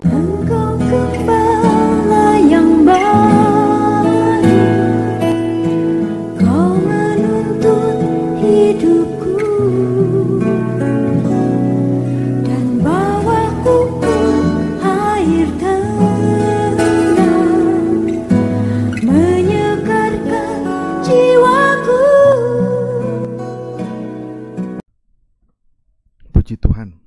Engkau gembala yang baru, kau menuntut hidupku dan bawaku ke air tenang, menyegarkan jiwaku. Puji Tuhan.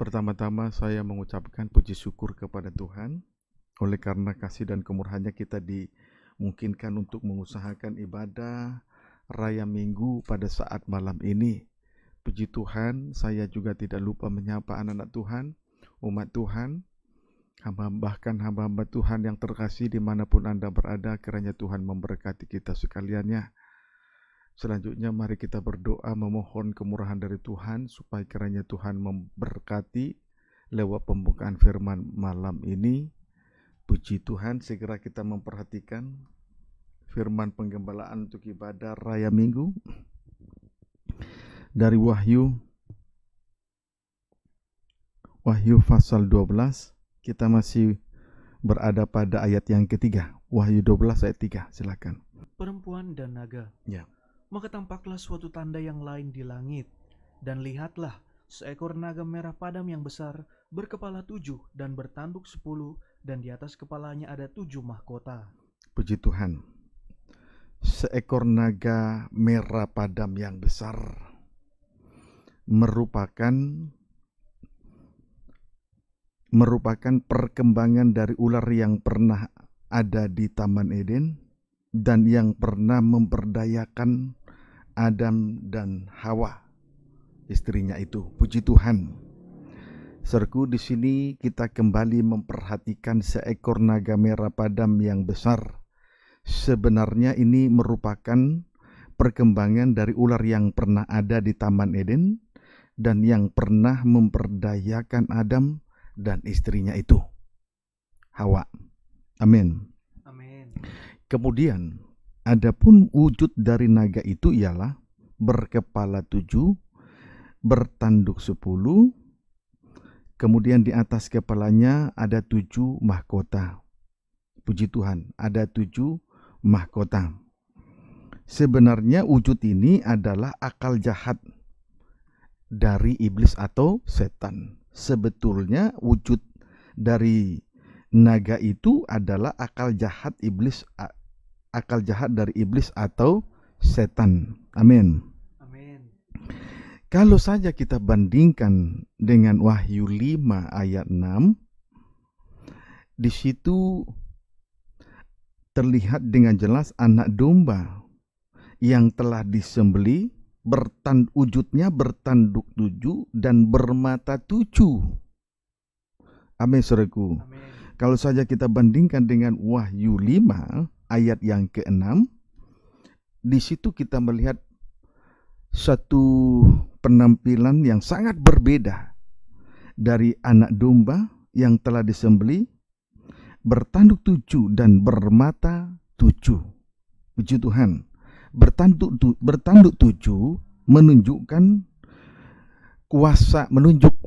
Pertama-tama saya mengucapkan puji syukur kepada Tuhan. Oleh karena kasih dan kemurahannya kita dimungkinkan untuk mengusahakan ibadah Raya Minggu pada saat malam ini. Puji Tuhan, saya juga tidak lupa menyapa anak-anak Tuhan, umat Tuhan, hamba-hamba Tuhan yang terkasih dimanapun Anda berada, kiranya Tuhan memberkati kita sekaliannya. Selanjutnya mari kita berdoa memohon kemurahan dari Tuhan supaya kiranya Tuhan memberkati lewat pembukaan firman malam ini. Puji Tuhan, segera kita memperhatikan firman penggembalaan untuk ibadah Raya Minggu dari Wahyu pasal 12. Kita masih berada pada ayat yang ketiga. Wahyu 12 ayat 3, silakan. Perempuan dan naga. Ya. Maka tampaklah suatu tanda yang lain di langit, dan lihatlah seekor naga merah padam yang besar, berkepala 7 dan bertanduk 10, dan di atas kepalanya ada 7 mahkota. Puji Tuhan. Seekor naga merah padam yang besar merupakan perkembangan dari ular yang pernah ada di Taman Eden dan yang pernah memperdayakan Adam dan Hawa, istrinya itu. Puji Tuhan. Saudaraku, di sini kita kembali memperhatikan seekor naga merah padam yang besar. Sebenarnya ini merupakan perkembangan dari ular yang pernah ada di Taman Eden dan yang pernah memperdayakan Adam dan istrinya itu, Hawa. Amin. Amin. Kemudian adapun wujud dari naga itu ialah berkepala 7, bertanduk 10, kemudian di atas kepalanya ada 7 mahkota. Puji Tuhan, ada 7 mahkota. Sebenarnya wujud ini adalah akal jahat dari iblis atau setan. Sebetulnya wujud dari naga itu adalah akal jahat dari iblis atau setan. Amin. Amin. Kalau saja kita bandingkan dengan Wahyu 5 ayat 6, di situ terlihat dengan jelas anak domba yang telah disembelih, wujudnya bertanduk 7 dan bermata 7. Amin, saudaraku. Amin. Kalau saja kita bandingkan dengan Wahyu 5 ayat yang ke-6, di situ kita melihat satu penampilan yang sangat berbeda dari anak domba yang telah disembelih, bertanduk 7 dan bermata 7. Puji Tuhan. Bertanduk 7 menunjuk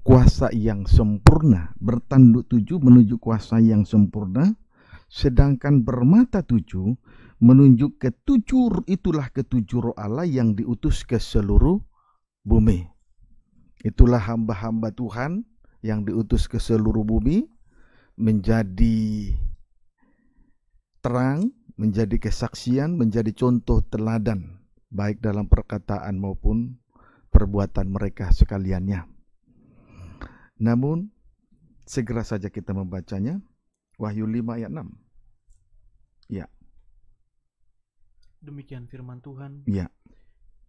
kuasa yang sempurna. Bertanduk 7 menunjuk kuasa yang sempurna, sedangkan bermata 7 menunjuk itulah ketujuh roh Allah yang diutus ke seluruh bumi. Itulah hamba-hamba Tuhan yang diutus ke seluruh bumi menjadi terang, menjadi kesaksian, menjadi contoh teladan baik dalam perkataan maupun perbuatan mereka sekaliannya. Namun segera saja kita membacanya. Wahyu 5 ayat 6. Ya. Demikian firman Tuhan. Ya.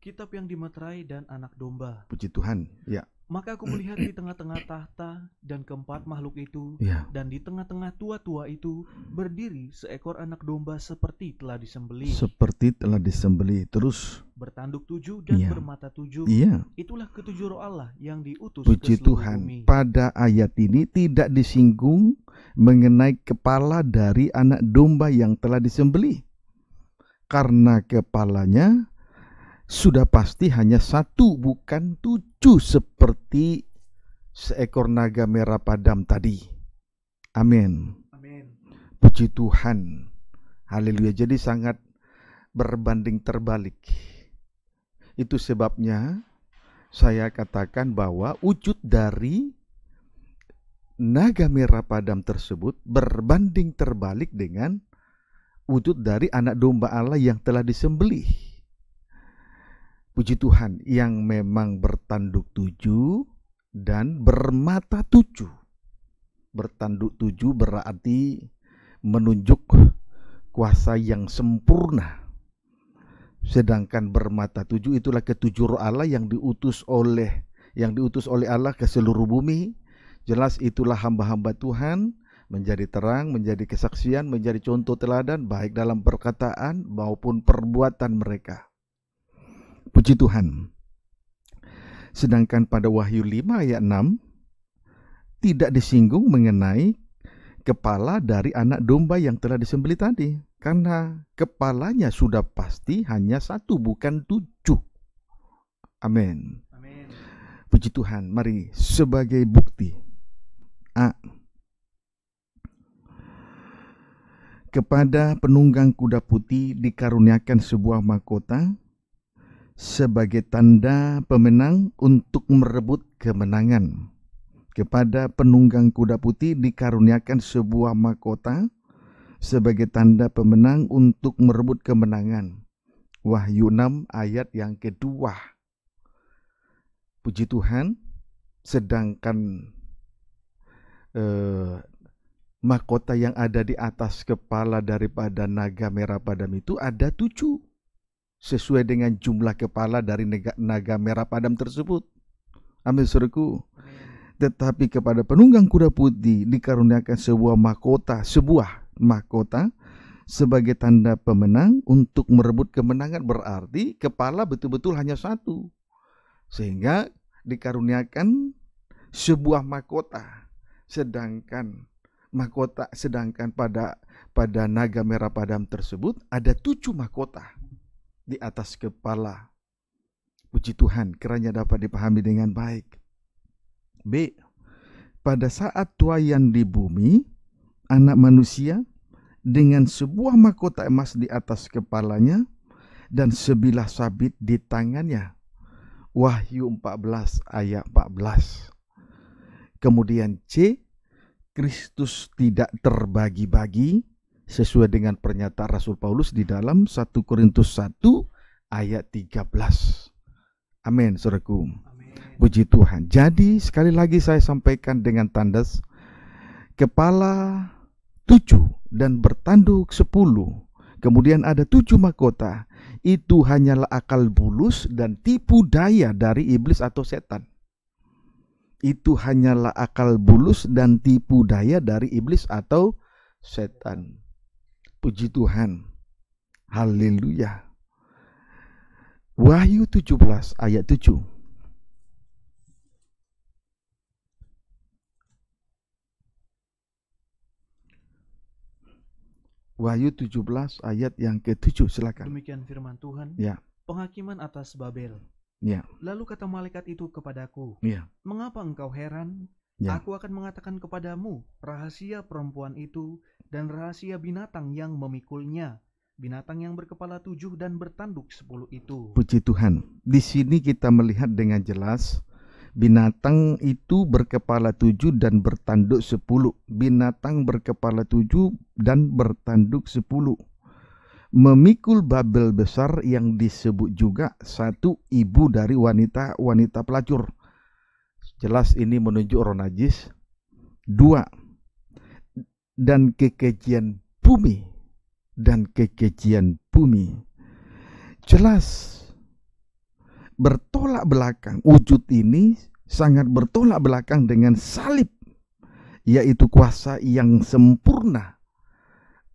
Kitab yang dimeterai dan anak domba. Puji Tuhan. Ya. Maka aku melihat di tengah-tengah tahta dan keempat makhluk itu, Ya. dan di tengah-tengah tua-tua itu berdiri seekor anak domba seperti telah disembelih. Seperti telah disembelih. Terus Bertanduk 7 dan Iya. bermata 7. iya. Itulah ketujuh roh Allah yang diutus Puji ke seluruh Tuhan. bumi. Pada ayat ini tidak disinggung mengenai kepala dari anak domba yang telah disembelih. Karena kepalanya sudah pasti hanya 1, bukan 7 seperti seekor naga merah padam tadi. Amin. Amin. Puji Tuhan. Haleluya. Jadi sangat berbanding terbalik. Itu sebabnya saya katakan bahwa wujud dari naga merah padam tersebut berbanding terbalik dengan wujud dari anak domba Allah yang telah disembelih. Puji Tuhan, yang memang bertanduk 7 dan bermata 7. Bertanduk 7 berarti menunjuk kuasa yang sempurna. Sedangkan bermata 7 itulah ketujuh roh Allah yang diutus oleh Allah ke seluruh bumi. Jelas itulah hamba-hamba Tuhan, menjadi terang, menjadi kesaksian, menjadi contoh teladan baik dalam perkataan maupun perbuatan mereka. Puji Tuhan. Sedangkan pada Wahyu 5 ayat 6 tidak disinggung mengenai kepala dari anak domba yang telah disembelih tadi, karena kepalanya sudah pasti hanya 1 bukan 7. Amin. Amin. Puji Tuhan. Mari sebagai bukti. Kepada penunggang kuda putih dikaruniakan sebuah mahkota sebagai tanda pemenang untuk merebut kemenangan. Kepada penunggang kuda putih dikaruniakan sebuah mahkota sebagai tanda pemenang untuk merebut kemenangan. Wahyu 6 ayat yang kedua. Puji Tuhan. Sedangkan mahkota yang ada di atas kepala daripada naga merah padam itu ada 7, sesuai dengan jumlah kepala dari naga merah padam tersebut. Amin, saudaraku. Tetapi kepada penunggang kuda putih dikaruniakan sebuah mahkota sebagai tanda pemenang untuk merebut kemenangan. Berarti kepala betul-betul hanya 1, sehingga dikaruniakan sebuah mahkota. Sedangkan pada naga merah padam tersebut ada 7 mahkota di atas kepala. Puji Tuhan, kiranya dapat dipahami dengan baik. B. Pada saat tuaian di bumi, anak manusia dengan sebuah mahkota emas di atas kepalanya dan sebilah sabit di tangannya. Wahyu 14 ayat 14. Kemudian C. Kristus tidak terbagi-bagi sesuai dengan pernyataan Rasul Paulus di dalam 1 Korintus 1 ayat 13. Amin, saudaraku. Puji Tuhan. Jadi sekali lagi saya sampaikan dengan tandas kepala 7 dan bertanduk 10. Kemudian ada 7 mahkota. Itu hanyalah akal bulus dan tipu daya dari iblis atau setan. Itu hanyalah akal bulus dan tipu daya dari iblis atau setan. Puji Tuhan. Haleluya. Wahyu 17 ayat 7. Wahyu 17 ayat yang ke-7, silakan. Demikian firman Tuhan. Ya. Penghakiman atas Babel. Ya. Lalu kata malaikat itu kepadaku, Ya. mengapa engkau heran? Ya. Aku akan mengatakan kepadamu rahasia perempuan itu dan rahasia binatang yang memikulnya, binatang yang berkepala 7 dan bertanduk 10 itu. Puji Tuhan. Di sini kita melihat dengan jelas binatang itu berkepala 7 dan bertanduk 10. Binatang berkepala 7 dan bertanduk 10. Memikul Babel besar yang disebut juga 1 ibu dari wanita pelacur. Jelas ini menunjuk roh najis. 2. Dan kekejian bumi. Jelas bertolak belakang. Wujud ini sangat bertolak belakang dengan salib, yaitu kuasa yang sempurna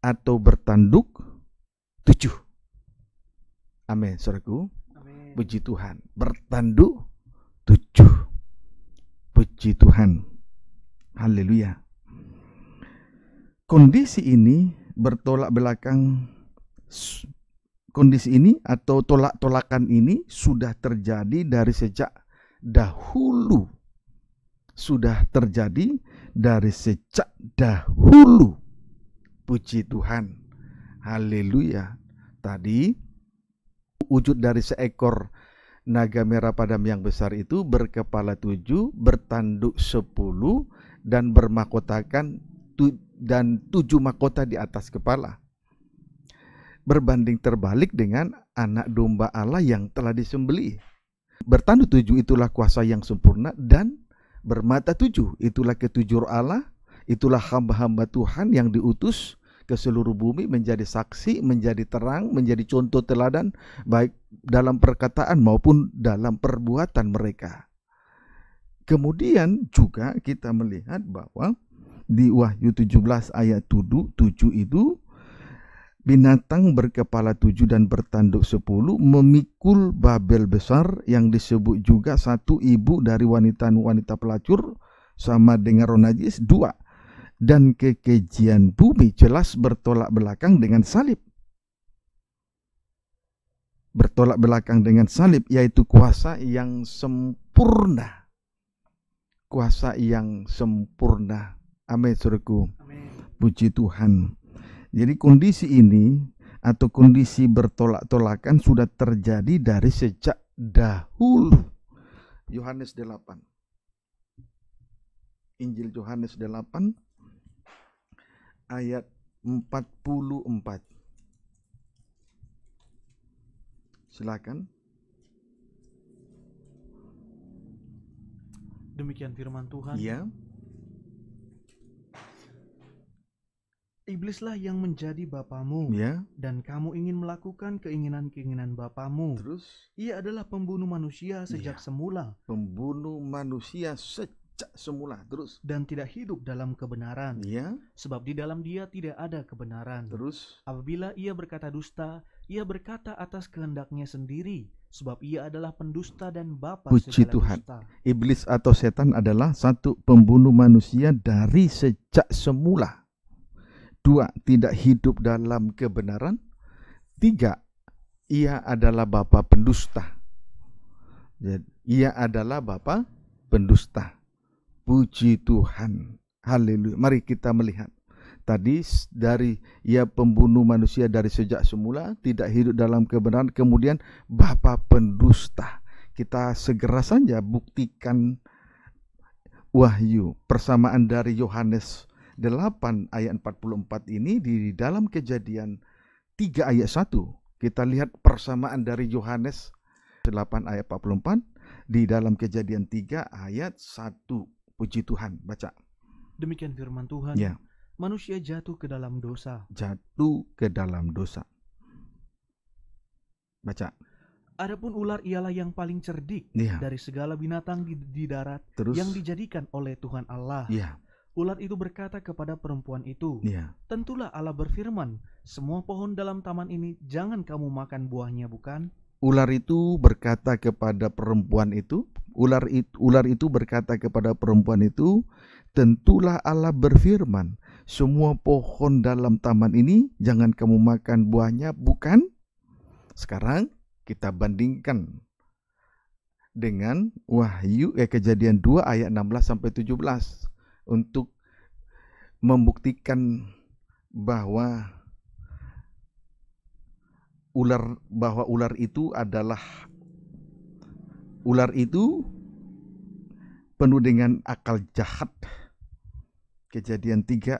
atau bertanduk 7. Amin, saudaraku. Amin. Puji Tuhan. Bertanduk 7. Puji Tuhan. Haleluya. Kondisi ini bertolak belakang. Kondisi ini atau tolak-tolakan ini sudah terjadi dari sejak dahulu. sudah terjadi dari sejak dahulu. Puji Tuhan. Haleluya. Tadi wujud dari seekor naga merah padam yang besar itu berkepala 7, bertanduk 10, dan bermahkotakan dan 7 mahkota di atas kepala. Berbanding terbalik dengan anak domba Allah yang telah disembelih. Bertanduk 7 itulah kuasa yang sempurna, dan bermata 7 itulah ketujuh roh Allah, itulah hamba-hamba Tuhan yang diutus ke seluruh bumi menjadi saksi, menjadi terang, menjadi contoh teladan baik dalam perkataan maupun dalam perbuatan mereka. Kemudian juga kita melihat bahwa di Wahyu 17 ayat 7 itu binatang berkepala 7 dan bertanduk 10 memikul Babel besar yang disebut juga satu ibu dari wanita-wanita pelacur sama dengan roh najis. 2, dan kekejian bumi jelas bertolak belakang dengan salib. Bertolak belakang dengan salib, yaitu kuasa yang sempurna. Kuasa yang sempurna. Amin, saudaraku. Puji Tuhan. Jadi kondisi ini atau kondisi bertolak-tolakan sudah terjadi dari sejak dahulu. Yohanes 8. Injil Yohanes 8 ayat 44. Silakan. Demikian firman Tuhan. Ya. Iblislah yang menjadi bapamu, Ya. dan kamu ingin melakukan keinginan-keinginan bapamu. Terus Ia adalah pembunuh manusia sejak Ya. semula, pembunuh manusia sejak semula. Terus dan tidak hidup dalam kebenaran, ya. sebab di dalam dia tidak ada kebenaran. Terus Apabila ia berkata dusta, ia berkata atas kehendaknya sendiri, sebab ia adalah pendusta dan bapa Puji segala Tuhan. dusta. Iblis atau setan adalah satu, pembunuh manusia dari sejak semula. 2, tidak hidup dalam kebenaran. 3, ia adalah bapa pendusta. Jadi, ia adalah bapa pendusta. Puji Tuhan. Haleluya. Mari kita melihat. Tadi dari ia pembunuh manusia dari sejak semula, tidak hidup dalam kebenaran, kemudian bapa pendusta. Kita segera saja buktikan Wahyu, persamaan dari Yohanes 8 ayat 44 ini di dalam Kejadian 3 ayat 1. Kita lihat persamaan dari Yohanes 8 ayat 44 di dalam Kejadian 3 ayat 1. Puji Tuhan, baca. Demikian firman Tuhan. Ya. Manusia jatuh ke dalam dosa. Jatuh ke dalam dosa. Baca. Adapun ular ialah yang paling cerdik Ya. dari segala binatang di darat Terus yang dijadikan oleh Tuhan Allah. ya, Ular itu berkata kepada perempuan itu, ya. tentulah Allah berfirman, semua pohon dalam taman ini jangan kamu makan buahnya, bukan? Ular itu berkata kepada perempuan itu, ular itu berkata kepada perempuan itu, tentulah Allah berfirman, semua pohon dalam taman ini jangan kamu makan buahnya, bukan? Sekarang kita bandingkan dengan Wahyu Kejadian 2 ayat 16 sampai 17 untuk membuktikan bahwa ular itu penuh dengan akal jahat. Kejadian 2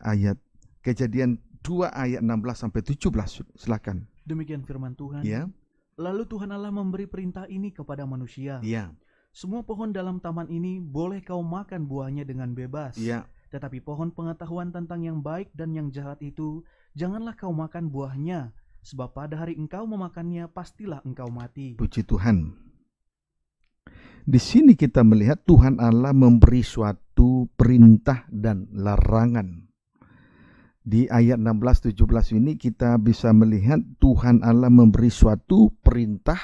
ayat 16 sampai 17. Silakan. Demikian firman Tuhan. Ya. Lalu Tuhan Allah memberi perintah ini kepada manusia. Ya. Semua pohon dalam taman ini boleh kau makan buahnya dengan bebas. Ya. Tetapi pohon pengetahuan tentang yang baik dan yang jahat itu, janganlah kau makan buahnya. Sebab pada hari engkau memakannya, pastilah engkau mati. Puji Tuhan. Di sini kita melihat Tuhan Allah memberi suatu perintah dan larangan. Di ayat 16-17 ini kita bisa melihat Tuhan Allah memberi suatu perintah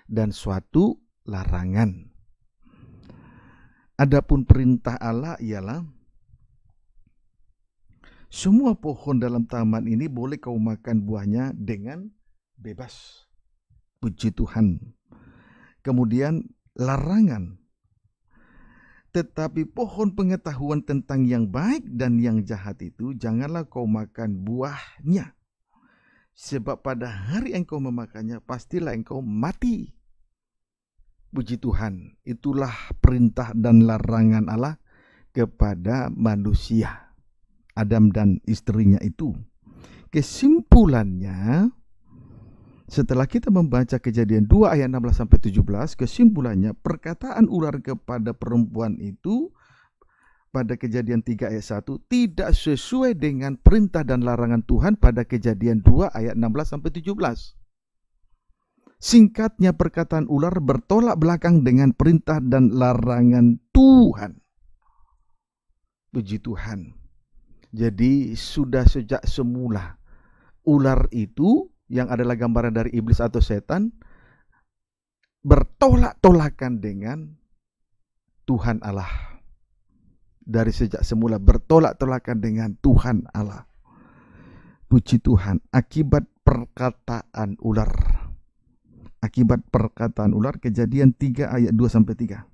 dan suatu larangan. Adapun perintah Allah ialah semua pohon dalam taman ini boleh kau makan buahnya dengan bebas. Puji Tuhan. Kemudian larangan. Tetapi pohon pengetahuan tentang yang baik dan yang jahat itu janganlah kau makan buahnya. Sebab pada hari engkau memakannya, pastilah engkau mati. Puji Tuhan, itulah perintah dan larangan Allah kepada manusia, Adam dan istrinya itu. Kesimpulannya, setelah kita membaca Kejadian 2 ayat 16-17, kesimpulannya perkataan ular kepada perempuan itu pada Kejadian 3 ayat 1 tidak sesuai dengan perintah dan larangan Tuhan pada Kejadian 2 ayat 16-17. Singkatnya, perkataan ular bertolak belakang dengan perintah dan larangan Tuhan. Puji Tuhan. Jadi sudah sejak semula ular itu yang adalah gambaran dari iblis atau setan bertolak-tolakan dengan Tuhan Allah. Dari sejak semula bertolak-tolakan dengan Tuhan Allah. Puji Tuhan, akibat perkataan ular. Akibat perkataan ular, Kejadian 3 ayat 2-3.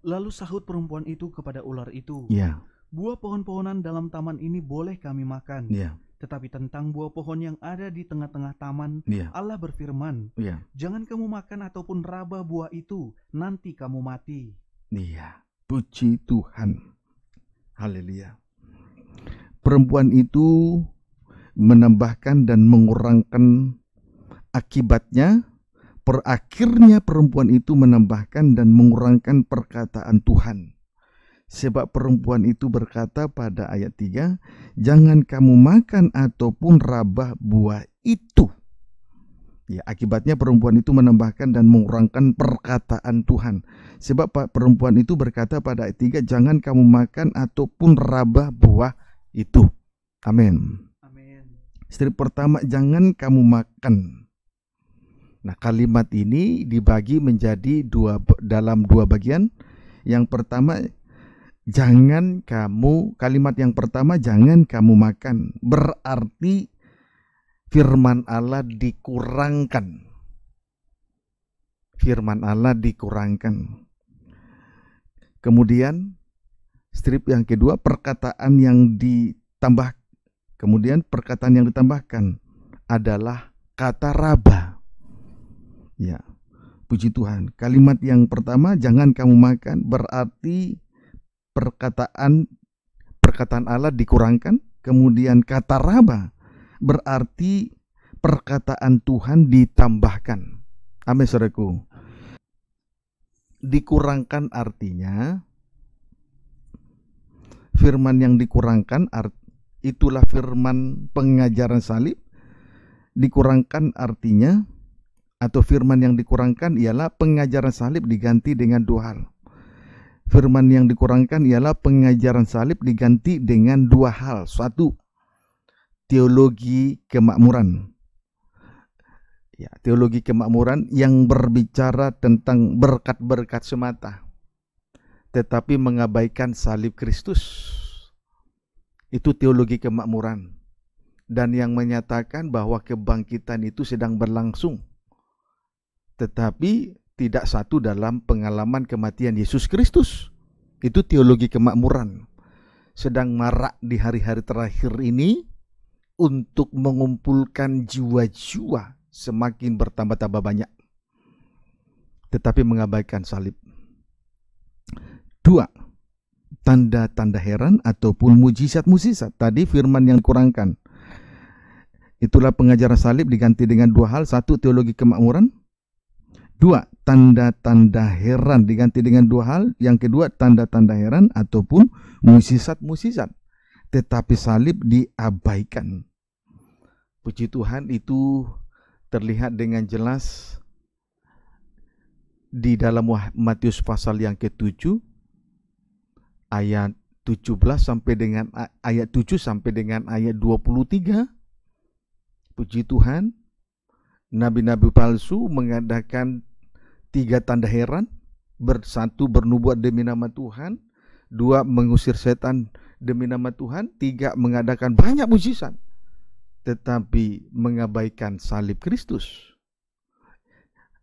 Lalu sahut perempuan itu kepada ular itu, Ya, buah pohon-pohonan dalam taman ini boleh kami makan. ya, Tetapi tentang buah pohon yang ada di tengah-tengah taman, ya, Allah berfirman, ya, jangan kamu makan ataupun raba buah itu, nanti kamu mati. ya. Puji Tuhan. Haleluya. Perempuan itu menambahkan dan mengurangkan akibatnya. Perakhirnya perempuan itu menambahkan dan mengurangkan perkataan Tuhan. Sebab perempuan itu berkata pada ayat 3, jangan kamu makan ataupun rabah buah itu. Ya, akibatnya perempuan itu menambahkan dan mengurangkan perkataan Tuhan. Sebab perempuan itu berkata pada ayat 3, jangan kamu makan ataupun rabah buah itu. Amin. Strip pertama, jangan kamu makan. Nah, kalimat ini dibagi menjadi dalam dua bagian. Yang pertama, kalimat yang pertama, jangan kamu makan. Berarti firman Allah dikurangkan. Firman Allah dikurangkan. Kemudian, strip yang kedua, perkataan yang ditambah. Kemudian perkataan yang ditambahkan adalah kata raba. Ya, puji Tuhan. Kalimat yang pertama, jangan kamu makan, berarti perkataan Allah dikurangkan. Kemudian kata raba berarti perkataan Tuhan ditambahkan. Amin, saudaraku. Dikurangkan artinya firman yang dikurangkan itulah firman pengajaran salib. Dikurangkan artinya, atau firman yang dikurangkan ialah pengajaran salib diganti dengan dua hal. Firman yang dikurangkan ialah pengajaran salib diganti dengan dua hal. Satu, teologi kemakmuran. Ya, teologi kemakmuran yang berbicara tentang berkat-berkat semata, tetapi mengabaikan salib Kristus. Itu teologi kemakmuran. Dan yang menyatakan bahwa kebangkitan itu sedang berlangsung, tetapi tidak satu dalam pengalaman kematian Yesus Kristus. Itu teologi kemakmuran. Sedang marak di hari-hari terakhir ini untuk mengumpulkan jiwa-jiwa semakin bertambah-tambah banyak, tetapi mengabaikan salib. Dua, tanda-tanda heran ataupun mujizat-mujizat. Tadi firman yang dikurangkan. Itulah pengajaran salib diganti dengan dua hal. Satu, teologi kemakmuran. Dua, tanda-tanda heran diganti dengan dua hal. Yang kedua, tanda-tanda heran ataupun mujizat-mujizat. Tetapi salib diabaikan. Puji Tuhan, itu terlihat dengan jelas di dalam Matius pasal yang ke-7 ayat 17 sampai dengan ayat 7 sampai dengan ayat 23. Puji Tuhan, nabi-nabi palsu mengadakan 3 tanda heran. Satu, bernubuat demi nama Tuhan. 2, mengusir setan demi nama Tuhan. 3, mengadakan banyak mujizat, tetapi mengabaikan salib Kristus.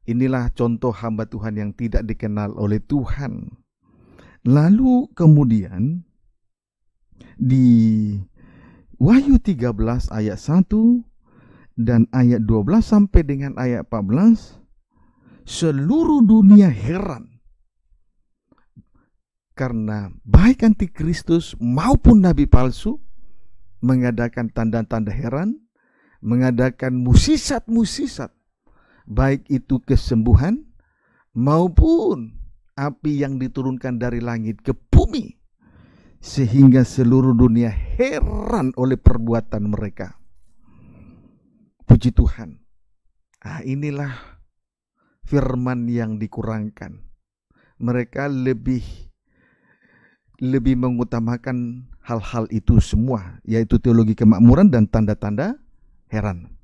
Inilah contoh hamba Tuhan yang tidak dikenal oleh Tuhan. Lalu kemudian di Wahyu 13 ayat 1 dan ayat 12 sampai dengan ayat 14, seluruh dunia heran karena baik antikristus maupun nabi palsu mengadakan tanda-tanda heran, mengadakan musisat-musisat, baik itu kesembuhan maupun api yang diturunkan dari langit ke bumi, sehingga seluruh dunia heran oleh perbuatan mereka. Puji Tuhan. Inilah firman yang dikurangkan. Mereka lebih mengutamakan hal-hal itu semua, yaitu teologi kemakmuran dan tanda-tanda heran.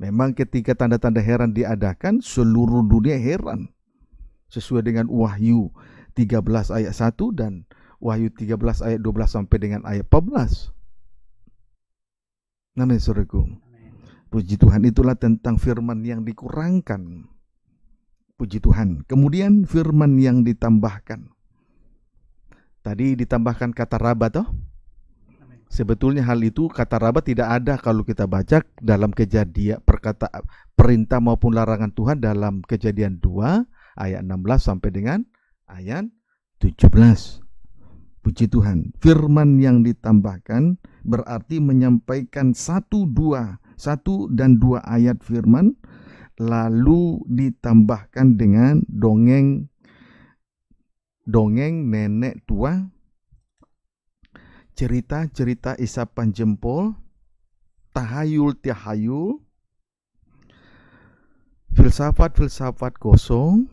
Memang ketika tanda-tanda heran diadakan, seluruh dunia heran. Sesuai dengan Wahyu 13 ayat 1 dan Wahyu 13 ayat 12 sampai dengan ayat 14. Amin, saudaraku. Puji Tuhan, itulah tentang firman yang dikurangkan. Puji Tuhan. Kemudian firman yang ditambahkan. Tadi ditambahkan kata raba toh? Sebetulnya hal itu kata raba tidak ada kalau kita baca dalam Kejadian, perintah maupun larangan Tuhan dalam Kejadian 2 ayat 16 sampai dengan ayat 17. Puji Tuhan. Firman yang ditambahkan berarti menyampaikan satu dan dua ayat firman, lalu ditambahkan dengan dongeng nenek tua, cerita-cerita isapan jempol, tahayul-tahayul, filsafat-filsafat kosong,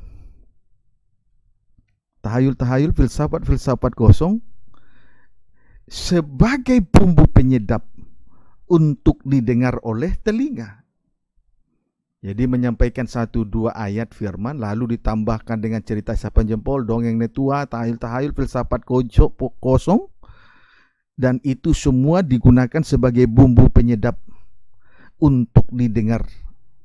tahayul-tahayul, filsafat-filsafat kosong, sebagai bumbu penyedap untuk didengar oleh telinga. Jadi menyampaikan 1-2 ayat firman, lalu ditambahkan dengan cerita isapan jempol, dongeng nenek tua, tahayul-tahayul, filsafat kosong, dan itu semua digunakan sebagai bumbu penyedap untuk didengar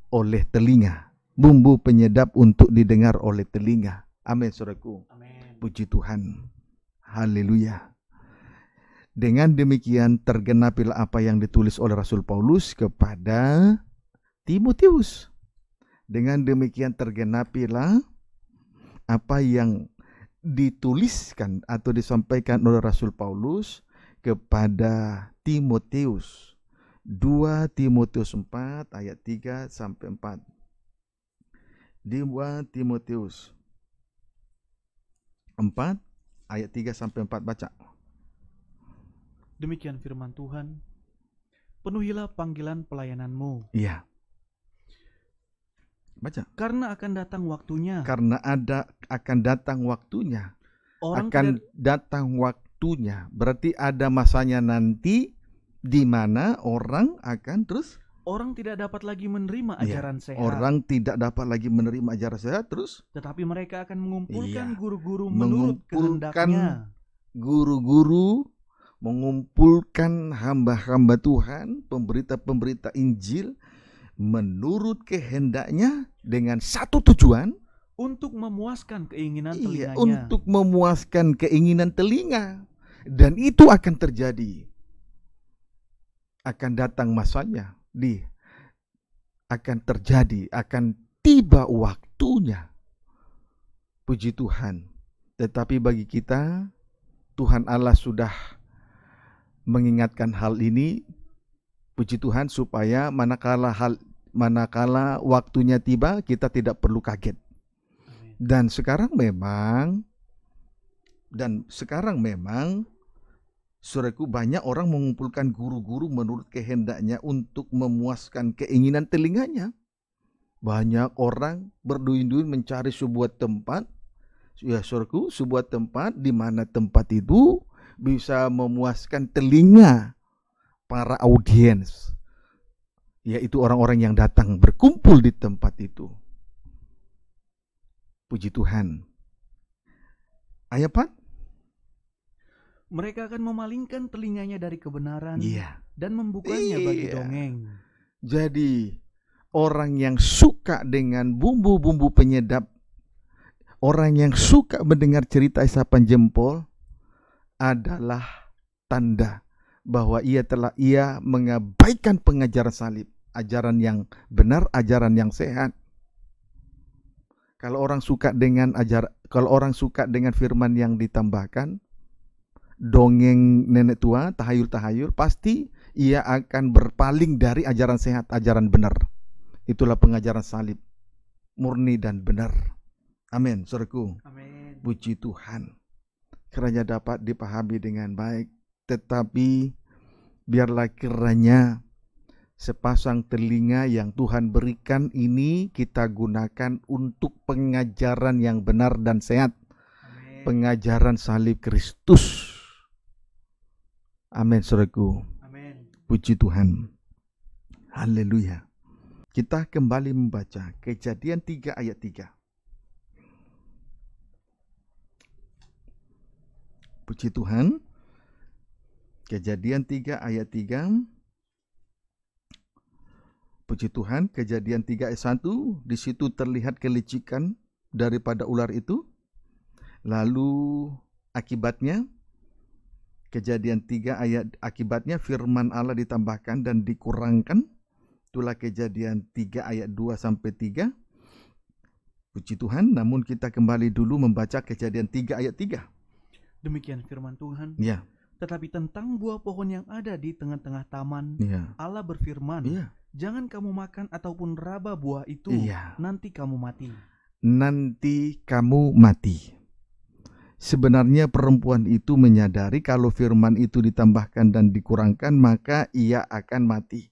oleh telinga. Bumbu penyedap untuk didengar oleh telinga. Amin, saudaraku. Amin. Puji Tuhan. Haleluya. Dengan demikian tergenapilah apa yang ditulis oleh Rasul Paulus kepada Timotius. Dengan demikian tergenapilah apa yang dituliskan atau disampaikan oleh Rasul Paulus kepada Timotius. 2 Timotius 4 ayat 3 sampai 4. 2 Timotius 4 ayat 3 sampai 4, baca. Demikian firman Tuhan, penuhilah panggilan pelayananmu. Iya. Baca. Karena akan datang waktunya. Karena akan datang waktunya. Datang waktunya. Berarti ada masanya nanti di mana orang akan terus. Orang tidak dapat lagi menerima ajaran sehat. Orang tidak dapat lagi menerima ajaran sehat terus. Tetapi mereka akan mengumpulkan guru-guru menurut mengumpulkan kehendaknya. Guru-guru, mengumpulkan hamba-hamba Tuhan, pemberita-pemberita Injil menurut kehendaknya dengan satu tujuan, untuk memuaskan keinginan telinganya. Untuk memuaskan keinginan telinga. Dan itu akan terjadi. Akan datang masanya. Akan terjadi, akan tiba waktunya. Puji Tuhan. Tetapi bagi kita, Tuhan Allah sudah mengingatkan hal ini, puji Tuhan, supaya manakala waktunya tiba, kita tidak perlu kaget. Dan sekarang memang saudaraku, banyak orang mengumpulkan guru-guru menurut kehendaknya untuk memuaskan keinginan telinganya. Banyak orang berduyun-duyun mencari sebuah tempat, ya saudaraku, sebuah tempat di mana tempat itu bisa memuaskan telinga para audiens, yaitu orang-orang yang datang berkumpul di tempat itu. Puji Tuhan. Ayat 4. Mereka akan memalingkan telinganya dari kebenaran Iya. dan membukanya bagi dongeng. Jadi orang yang suka dengan bumbu-bumbu penyedap, orang yang suka mendengar cerita isapan jempol adalah tanda bahwa ia mengabaikan pengajaran salib, ajaran yang benar, ajaran yang sehat. Kalau orang suka dengan firman yang ditambahkan, dongeng nenek tua, tahayul-tahayul, pasti ia akan berpaling dari ajaran sehat, ajaran benar. Itulah pengajaran salib, murni dan benar. Amin, saudaraku. Amin. Puji Tuhan. Kiranya dapat dipahami dengan baik. Tetapi biarlah kiranya sepasang telinga yang Tuhan berikan ini kita gunakan untuk pengajaran yang benar dan sehat. Amin. Pengajaran salib Kristus. Amin, saudaraku. Amin. Puji Tuhan. Haleluya. Kita kembali membaca Kejadian 3 ayat 3. Puji Tuhan. Kejadian 3 ayat 3. Puji Tuhan, Kejadian 3 ayat 1, di situ terlihat kelicikan daripada ular itu. Lalu akibatnya, Kejadian 3 ayat akibatnya firman Allah ditambahkan dan dikurangkan. Itulah Kejadian 3 ayat 2 sampai 3. Puji Tuhan, namun kita kembali dulu membaca Kejadian 3 ayat 3. Demikian firman Tuhan. Ya. Tetapi tentang buah pohon yang ada di tengah-tengah taman, Ya. Allah berfirman, Ya. jangan kamu makan ataupun raba buah itu, Iya. nanti kamu mati. Nanti kamu mati. Sebenarnya perempuan itu menyadari kalau firman itu ditambahkan dan dikurangkan, maka ia akan mati.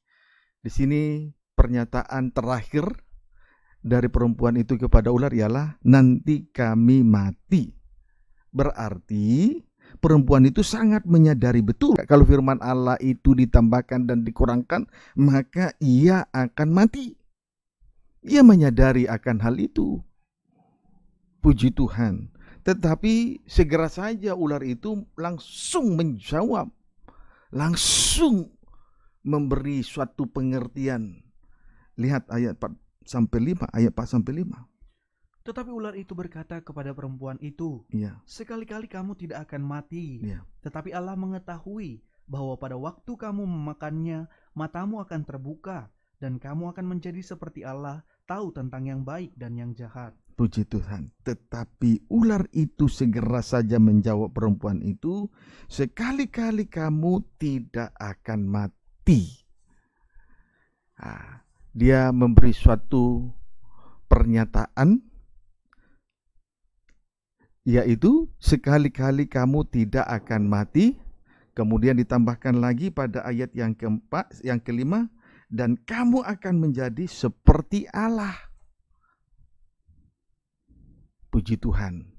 Di sini pernyataan terakhir dari perempuan itu kepada ular ialah nanti kami mati. Berarti perempuan itu sangat menyadari betul kalau firman Allah itu ditambahkan dan dikurangkan, maka ia akan mati. Ia menyadari akan hal itu. Puji Tuhan. Tetapi segera saja ular itu langsung menjawab, langsung memberi suatu pengertian. Lihat ayat 4 sampai 5, ayat 4 sampai 5. Tetapi ular itu berkata kepada perempuan itu, Iya. sekali-kali kamu tidak akan mati. Iya. Tetapi Allah mengetahui bahwa pada waktu kamu memakannya, matamu akan terbuka, dan kamu akan menjadi seperti Allah, tahu tentang yang baik dan yang jahat. Puji Tuhan. Tetapi ular itu segera saja menjawab perempuan itu, sekali-kali kamu tidak akan mati. Dia memberi suatu pernyataan, yaitu sekali-kali kamu tidak akan mati. Kemudian ditambahkan lagi pada ayat yang keempat, yang kelima, dan kamu akan menjadi seperti Allah. Puji Tuhan,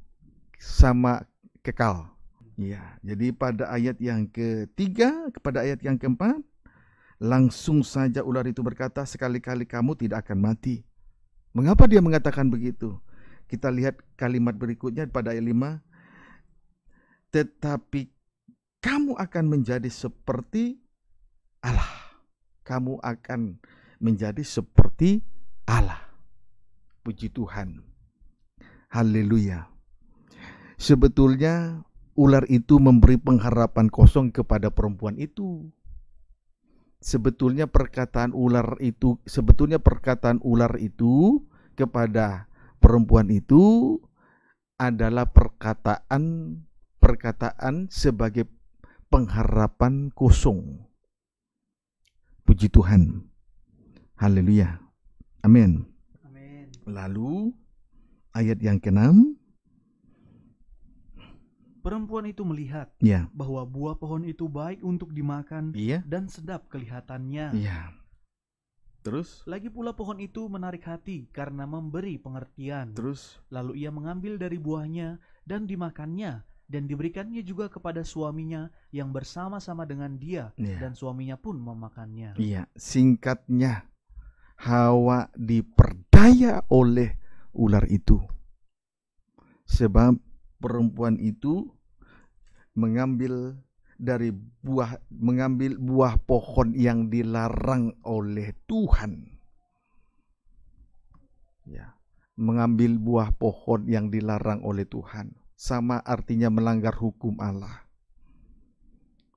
sama kekal. Ya, jadi pada ayat yang ketiga, kepada ayat yang keempat, langsung saja ular itu berkata, sekali-kali kamu tidak akan mati. Mengapa dia mengatakan begitu? Kita lihat kalimat berikutnya pada ayat 5. Tetapi kamu akan menjadi seperti Allah. Kamu akan menjadi seperti Allah. Puji Tuhan. Haleluya. Sebetulnya ular itu memberi pengharapan kosong kepada perempuan itu. Sebetulnya perkataan ular itu kepada perempuan itu adalah perkataan sebagai pengharapan kosong. Puji Tuhan. Haleluya. Amin. Amin. Lalu ayat yang ke-6. Perempuan itu melihat Ya. bahwa buah pohon itu baik untuk dimakan Iya. dan sedap kelihatannya. Iya. Terus? Lagi pula pohon itu menarik hati karena memberi pengertian. Terus? Lalu ia mengambil dari buahnya dan dimakannya, dan diberikannya juga kepada suaminya yang bersama-sama dengan dia, Iya. dan suaminya pun memakannya. Iya. Singkatnya, Hawa diperdaya oleh ular itu. Sebab perempuan itu mengambil buah pohon yang dilarang oleh Tuhan. Ya, mengambil buah pohon yang dilarang oleh Tuhan. Sama artinya melanggar hukum Allah.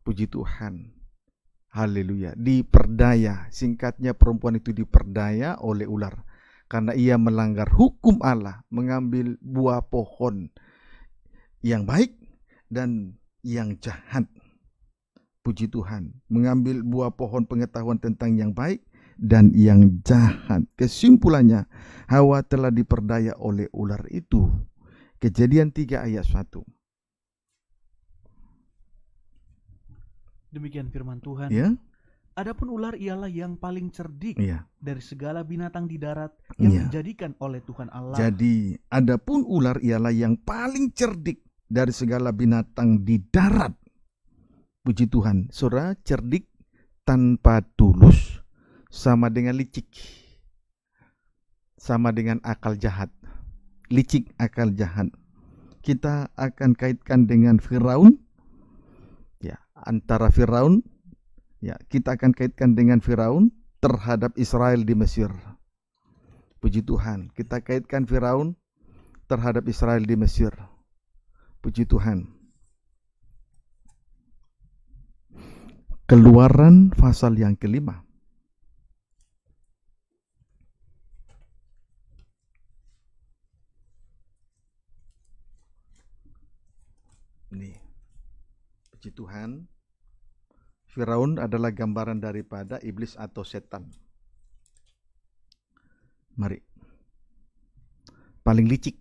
Puji Tuhan. Haleluya. Diperdaya. Singkatnya perempuan itu diperdaya oleh ular. Karena ia melanggar hukum Allah. Mengambil buah pohon yang baik dan yang jahat. Puji Tuhan. Mengambil buah pohon pengetahuan tentang yang baik dan yang jahat. Kesimpulannya, Hawa telah diperdaya oleh ular itu. Kejadian 3 ayat 1. Demikian firman Tuhan. Ya? Adapun ular ialah yang paling cerdik Ya. dari segala binatang di darat yang Ya. dijadikan oleh Tuhan Allah. Jadi, adapun ular ialah yang paling cerdik dari segala binatang di darat. Puji Tuhan. Saudara, cerdik tanpa tulus sama dengan licik. Sama dengan akal jahat. Licik, akal jahat. Kita akan kaitkan dengan Firaun. Ya, antara Firaun, ya, kita akan kaitkan dengan Firaun terhadap Israel di Mesir. Puji Tuhan, kita kaitkan Firaun terhadap Israel di Mesir. Puji Tuhan. Keluaran pasal yang kelima. Nih, puji Tuhan. Firaun adalah gambaran daripada iblis atau setan. Mari. Paling licik.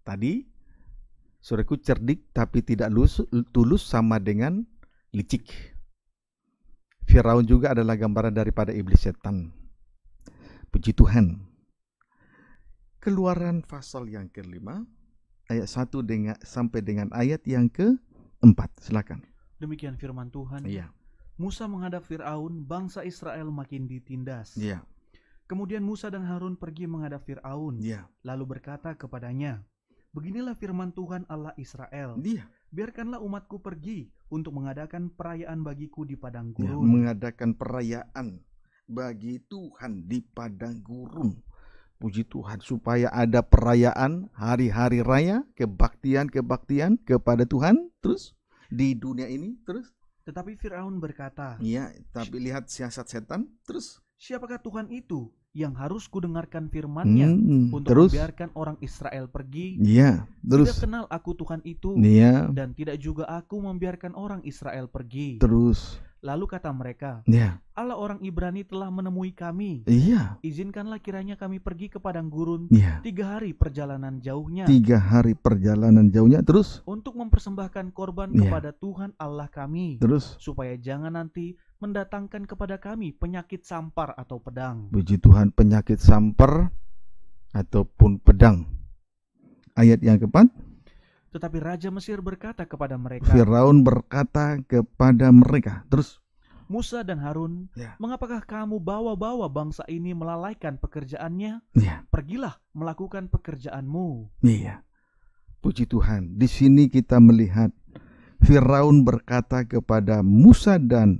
Tadi, saudaraku, cerdik tapi tidak tulus sama dengan licik. Firaun juga adalah gambaran daripada iblis setan. Puji Tuhan. Keluaran pasal yang kelima. Ayat 1 sampai dengan ayat yang ke-4. Silakan. Demikian firman Tuhan. Iya. Musa menghadap Firaun, bangsa Israel makin ditindas. Iya. Kemudian Musa dan Harun pergi menghadap Firaun, Iya. lalu berkata kepadanya, beginilah firman Tuhan Allah Israel, Iya. biarkanlah umatku pergi untuk mengadakan perayaan bagiku di padang Ya, gurun. mengadakan perayaan bagi Tuhan di padang gurun. Puji Tuhan, supaya ada perayaan hari-hari raya, kebaktian kepada Tuhan terus di dunia ini terus. Tetapi Firaun berkata, Iya, tapi lihat siasat setan terus. siapakah Tuhan itu yang harus kudengarkan firman-Nya untuk Terus. membiarkan orang Israel pergi? Iya, terus. Tidak kenal aku Tuhan itu, Iya, dan tidak juga aku membiarkan orang Israel pergi. terus. Lalu kata mereka, Iya. Allah orang Ibrani telah menemui kami. Iya. Izinkanlah kiranya kami pergi ke padang gurun Iya. 3 hari perjalanan jauhnya 3 hari perjalanan jauhnya terus. untuk mempersembahkan korban Iya. kepada Tuhan Allah kami, Terus. supaya jangan nanti mendatangkan kepada kami penyakit sampar atau pedang. Puji Tuhan, penyakit sampar ataupun pedang. Ayat yang keempat. Tetapi Raja Mesir berkata kepada mereka, Firaun berkata kepada mereka. Terus. Musa dan Harun, Ya. mengapakah kamu bawa-bawa bangsa ini melalaikan pekerjaannya? Iya. Pergilah melakukan pekerjaanmu. Iya. Puji Tuhan. Di sini kita melihat Firaun berkata kepada Musa dan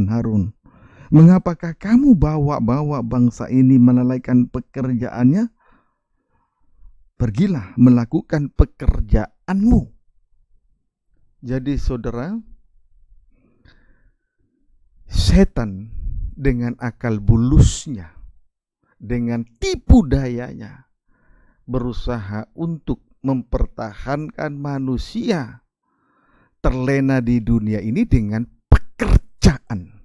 Harun, mengapakah kamu bawa-bawa bangsa ini melalaikan pekerjaannya? Pergilah melakukan pekerjaanmu. Jadi saudara, setan dengan akal bulusnya, dengan tipu dayanya, berusaha untuk mempertahankan manusia terlena di dunia ini dengan pekerjaan.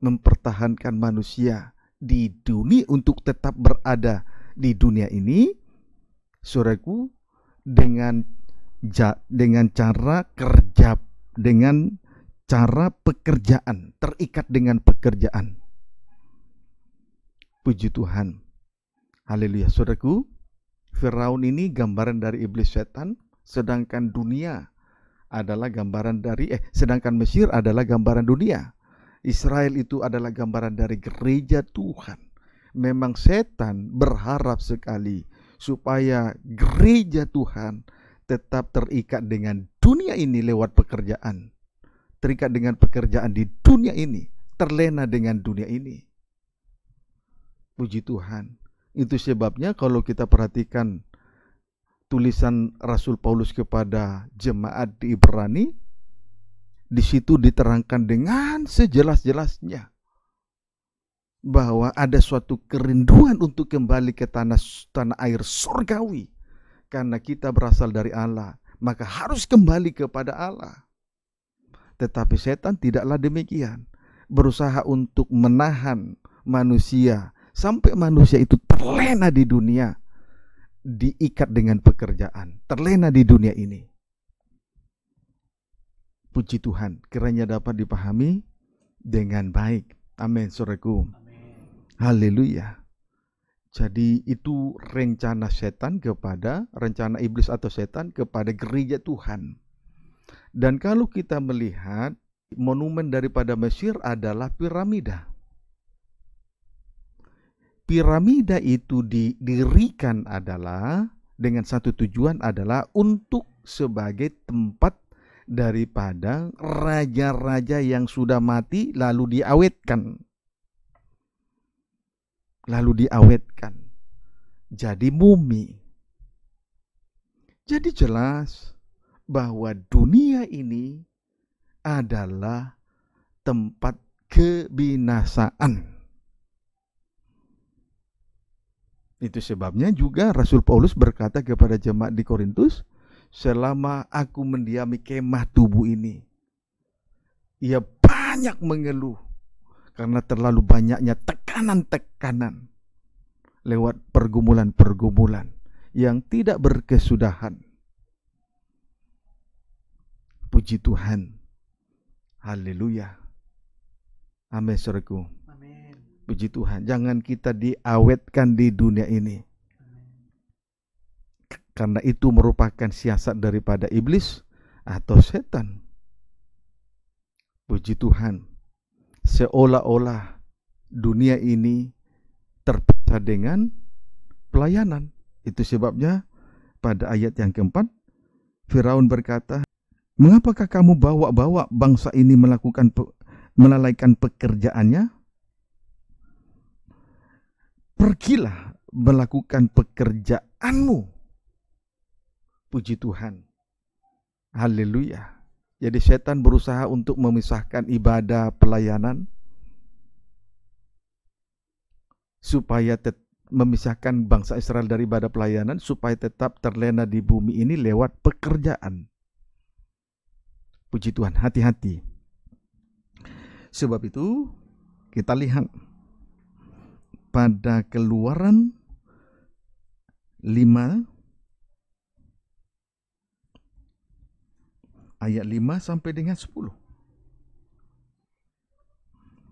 Mempertahankan manusia di dunia untuk tetap berada di dunia ini, saudaraku, dengan cara kerja, dengan cara pekerjaan, terikat dengan pekerjaan. Puji Tuhan. Haleluya. Saudaraku, Firaun ini gambaran dari iblis setan, sedangkan dunia adalah gambaran dari sedangkan Mesir adalah gambaran dunia. Israel itu adalah gambaran dari gereja Tuhan. Memang setan berharap sekali supaya gereja Tuhan tetap terikat dengan dunia ini lewat pekerjaan. Terikat dengan pekerjaan di dunia ini, terlena dengan dunia ini. Puji Tuhan. Itu sebabnya kalau kita perhatikan tulisan Rasul Paulus kepada jemaat di Ibrani, di situ diterangkan dengan sejelas-jelasnya bahwa ada suatu kerinduan untuk kembali ke tanah air surgawi. Karena kita berasal dari Allah, maka harus kembali kepada Allah. Tetapi setan tidaklah demikian, berusaha untuk menahan manusia sampai manusia itu terlena di dunia, diikat dengan pekerjaan, terlena di dunia ini. Puji Tuhan, kiranya dapat dipahami dengan baik. Amin, saudaraku. Haleluya. Jadi itu rencana iblis atau setan kepada gereja Tuhan. Dan kalau kita melihat monumen daripada Mesir adalah piramida. Piramida itu didirikan adalah dengan satu tujuan adalah untuk sebagai tempat daripada raja-raja yang sudah mati lalu diawetkan. Jadi mumi. Jadi jelas bahwa dunia ini adalah tempat kebinasaan. Itu sebabnya juga Rasul Paulus berkata kepada jemaat di Korintus, selama aku mendiami kemah tubuh ini, ia banyak mengeluh karena terlalu banyaknya tekanan-tekanan lewat pergumulan-pergumulan yang tidak berkesudahan. Puji Tuhan. Haleluya. Amin, saudaraku. Amin. Puji Tuhan. Jangan kita diawetkan di dunia ini. Karena itu merupakan siasat daripada iblis atau setan. Puji Tuhan. Seolah-olah dunia ini terpisah dengan pelayanan. Itu sebabnya pada ayat yang keempat, Firaun berkata, mengapakah kamu bawa-bawa bangsa ini melalaikan pekerjaannya? Pergilah melakukan pekerjaanmu. Puji Tuhan. Haleluya. Jadi setan berusaha untuk memisahkan ibadah pelayanan supaya memisahkan bangsa Israel dari ibadah pelayanan supaya tetap terlena di bumi ini lewat pekerjaan. Puji Tuhan, hati-hati. Sebab itu kita lihat pada Keluaran 5 ayat 5 sampai dengan 10.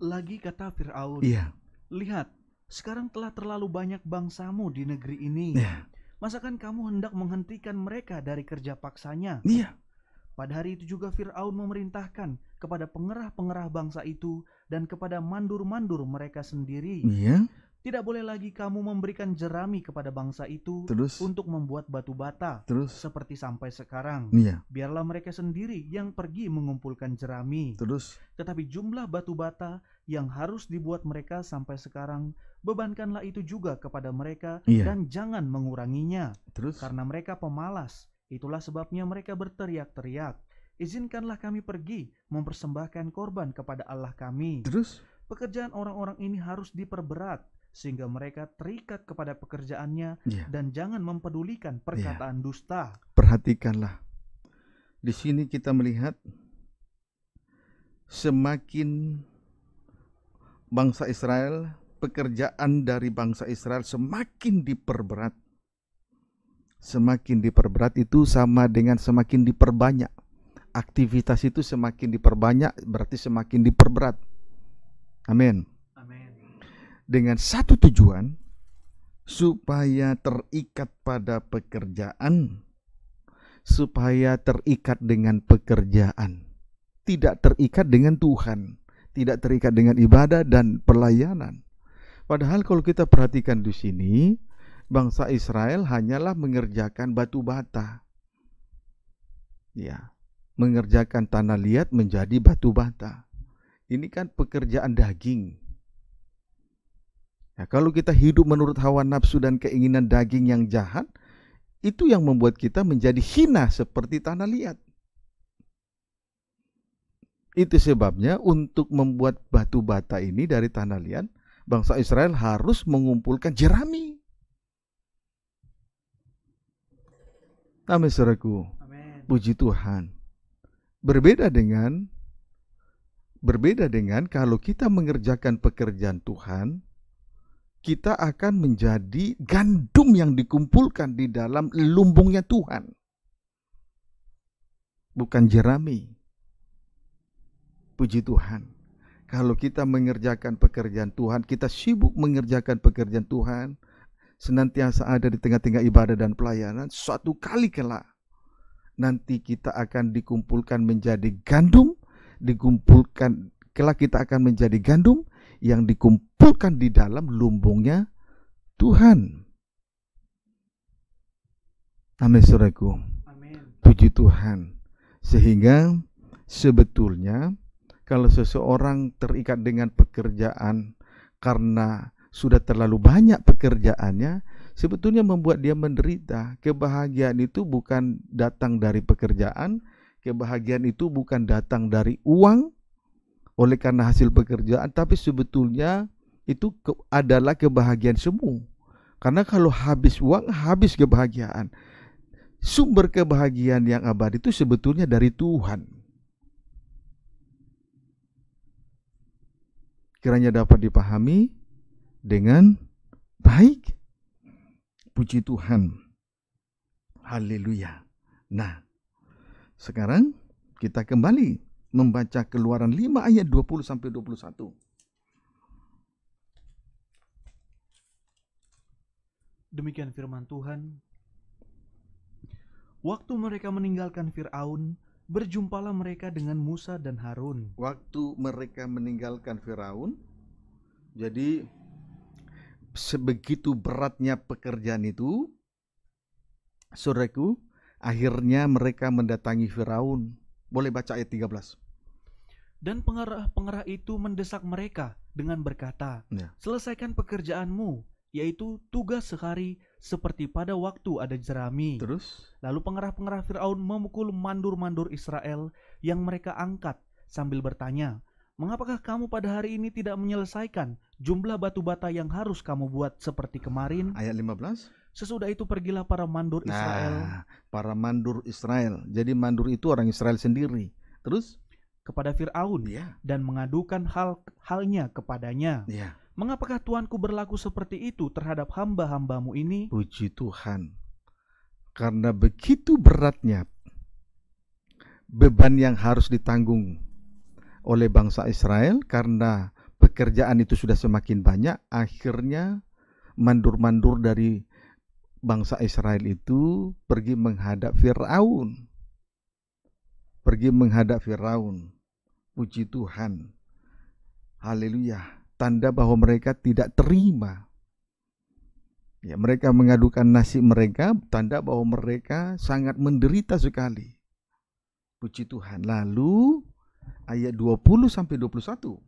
Lagi kata Fir'aun, Iya. lihat, sekarang telah terlalu banyak bangsamu di negeri ini. Iya. Masakan kamu hendak menghentikan mereka dari kerja paksanya? Iya. Pada hari itu juga Fir'aun memerintahkan kepada pengerah-pengerah bangsa itu dan kepada mandur-mandur mereka sendiri. Iya. Tidak boleh lagi kamu memberikan jerami kepada bangsa itu Terus. untuk membuat batu bata, Terus. seperti sampai sekarang. Iya. Biarlah mereka sendiri yang pergi mengumpulkan jerami. Terus. Tetapi jumlah batu bata yang harus dibuat mereka sampai sekarang, bebankanlah itu juga kepada mereka. Iya. Dan jangan menguranginya. Terus. Karena mereka pemalas. Itulah sebabnya mereka berteriak-teriak, izinkanlah kami pergi mempersembahkan korban kepada Allah kami. Terus. Pekerjaan orang-orang ini harus diperberat, sehingga mereka terikat kepada pekerjaannya. Iya. Dan jangan mempedulikan perkataan dusta. Perhatikanlah. Di sini kita melihat semakin bangsa Israel, pekerjaan dari bangsa Israel semakin diperberat. Semakin diperberat itu sama dengan semakin diperbanyak. Aktivitas itu semakin diperbanyak berarti semakin diperberat. Amin. Amin. Dengan satu tujuan, supaya terikat pada pekerjaan, supaya terikat dengan pekerjaan, tidak terikat dengan Tuhan, tidak terikat dengan ibadah dan pelayanan. Padahal kalau kita perhatikan di sini, bangsa Israel hanyalah mengerjakan batu bata. Ya, mengerjakan tanah liat menjadi batu bata. Ini kan pekerjaan daging. Ya, kalau kita hidup menurut hawa nafsu dan keinginan daging yang jahat, itu yang membuat kita menjadi hina seperti tanah liat. Itu sebabnya untuk membuat batu bata ini dari tanah liat, bangsa Israel harus mengumpulkan jerami. Amin, saudaraku. Amin. Puji Tuhan. Berbeda dengan kalau kita mengerjakan pekerjaan Tuhan, kita akan menjadi gandum yang dikumpulkan di dalam lumbungnya Tuhan. Bukan jerami. Puji Tuhan. Kalau kita mengerjakan pekerjaan Tuhan, kita sibuk mengerjakan pekerjaan Tuhan, senantiasa ada di tengah-tengah ibadah dan pelayanan, suatu kali kelak nanti kita akan dikumpulkan menjadi gandum, kelak kita akan menjadi gandum yang dikumpulkan di dalam lumbungnya Tuhan. Amin, saudaraku. Amin. Puji Tuhan. Sehingga sebetulnya kalau seseorang terikat dengan pekerjaan karena sudah terlalu banyak pekerjaannya, sebetulnya membuat dia menderita. Kebahagiaan itu bukan datang dari pekerjaan, kebahagiaan itu bukan datang dari uang oleh karena hasil pekerjaan, tapi sebetulnya itu adalah kebahagiaan semu. Karena kalau habis uang, habis kebahagiaan. Sumber kebahagiaan yang abadi itu sebetulnya dari Tuhan. Kiranya dapat dipahami dengan baik. Puji Tuhan. Haleluya. Nah, sekarang kita kembali membaca Keluaran 5 ayat 20-21. Demikian firman Tuhan. Waktu mereka meninggalkan Fir'aun, berjumpalah mereka dengan Musa dan Harun. Waktu mereka meninggalkan Firaun, jadi sebegitu beratnya pekerjaan itu, saudaraku, akhirnya mereka mendatangi Firaun. Boleh baca ayat 13. Dan pengarah-pengarah itu mendesak mereka dengan berkata, Ya. selesaikan pekerjaanmu, yaitu tugas sehari seperti pada waktu ada jerami. Terus? Lalu pengarah-pengarah Fir'aun memukul mandur-mandur Israel yang mereka angkat sambil bertanya, mengapakah kamu pada hari ini tidak menyelesaikan jumlah batu bata yang harus kamu buat seperti kemarin? Ayat 15. Sesudah itu pergilah para mandur Israel. Nah, para mandur Israel. Jadi mandur itu orang Israel sendiri. Terus? Kepada Fir'aun Ya. dan mengadukan halnya kepadanya. Ya. Mengapakah Tuanku berlaku seperti itu terhadap hamba-hambamu ini? Puji Tuhan. Karena begitu beratnya beban yang harus ditanggung oleh bangsa Israel, karena pekerjaan itu sudah semakin banyak, akhirnya mandur-mandur dari bangsa Israel itu pergi menghadap Firaun. Puji Tuhan. Haleluya. Tanda bahwa mereka tidak terima. Ya, mereka mengadukan nasib mereka, tanda bahwa mereka sangat menderita sekali. Puji Tuhan. Lalu ayat 20-21.